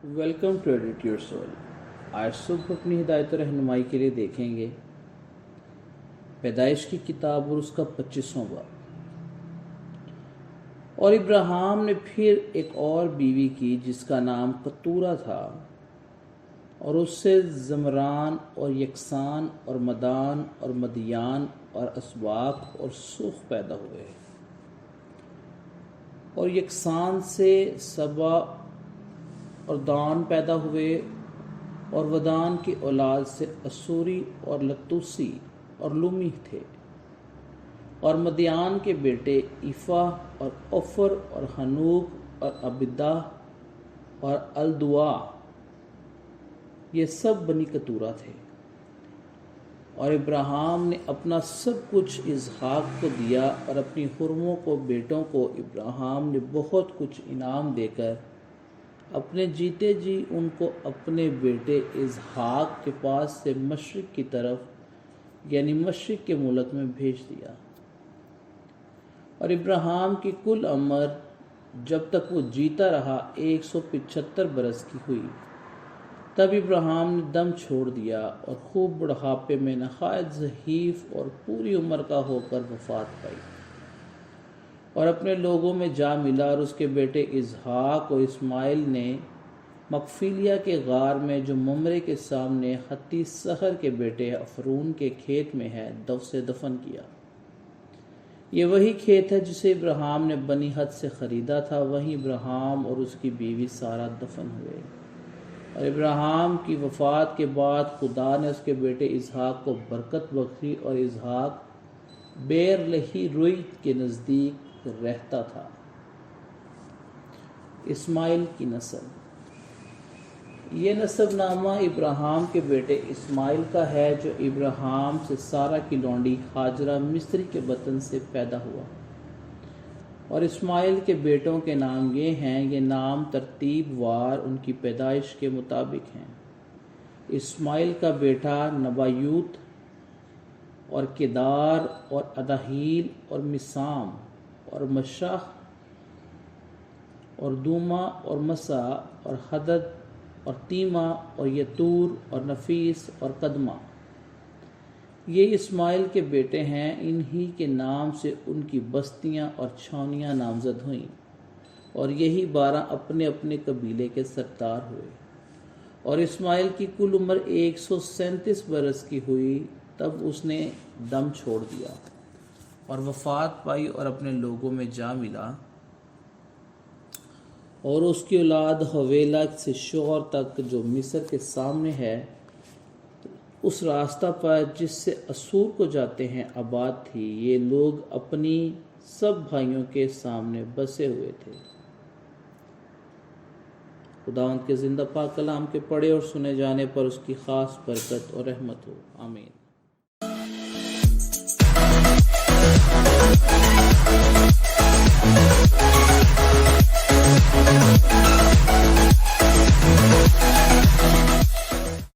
Welcome to edit your soul. आज सुबह अपनी हिदायत और रहनुमाई के लिए देखेंगे पैदाइश की किताब और उसका 25वां बाब। और इब्राहिम ने फिर एक और बीवी की जिसका नाम कतूरा था, और उससे जमरान और यकसान और मदान और मदियान और असबाक और सूख पैदा हुए। और यकसान से सबा और दान पैदा हुए, और वदान की औलाद से असूरी और लतूसी और लुमी थे। और मदियान के बेटे ईफा और ओफर और हनूक और अबिदा और अलदुआ, ये सब बनी कतूरा थे। और इब्राहिम ने अपना सब कुछ इसहाक को दिया, और अपनी हुर्मों को बेटों को इब्राहिम ने बहुत कुछ इनाम देकर अपने जीते जी उनको अपने बेटे इसहाक के पास से मशरिक की तरफ यानी मशरिक के मुल्क में भेज दिया। और इब्राहिम की कुल उम्र जब तक वो जीता रहा 175 बरस की हुई। तब इब्राहिम ने दम छोड़ दिया और खूब बुढ़ापे में नहायत ज़हीफ और पूरी उम्र का होकर वफात पाई, और अपने लोगों में जा मिला। और उसके बेटे इसहाक और इस्माइल ने मकफिलिया के गार में, जो ममरे के सामने हत्ती सहर के बेटे अफरून के खेत में है, से दफन किया। ये वही खेत है जिसे इब्राहिम ने बनी हद से ख़रीदा था। वहीं इब्राहिम और उसकी बीवी सारा दफन हुए। और इब्राहिम की वफ़ात के बाद खुदा ने उसके बेटे इसहाक को बरकत बख्शी, और इसहाक बेर लही रुई के नज़दीक रहता था। इस्माइल की नस्ल। ये नसबनामा इब्राहिम के बेटे इस्माइल का है, जो इब्राहिम से सारा की लौंडी हाजरा मिस्री के बतन से पैदा हुआ। और इस्माइल के बेटों के नाम ये हैं, ये नाम तरतीब वार उनकी पैदाइश के मुताबिक हैं। इस्माइल का बेटा नबायूत और केदार और अदाहील और मिसाम और मशाह और दूमा और मसा और हदद और तीमा और यतूर और नफीस और कदमा, ये इस्माइल के बेटे हैं। इन्हीं के नाम से उनकी बस्तियां और छावनियां नामजद हुईं, और यही 12 अपने अपने कबीले के सरदार हुए। और इस्माइल की कुल उम्र 137 बरस की हुई, तब उसने दम छोड़ दिया और वफात पाई और अपने लोगों में जा मिला। और उसकी औलाद हवेला से शोर तक, जो मिस्र के सामने है, उस रास्ता पर जिससे असूर को जाते हैं, आबाद थी। ये लोग अपनी सब भाइयों के सामने बसे हुए थे। खुदावंद के जिंदा पाक कलाम के पढ़े और सुने जाने पर उसकी खास बरकत और रहमत हो। आमीन। We'll be right back.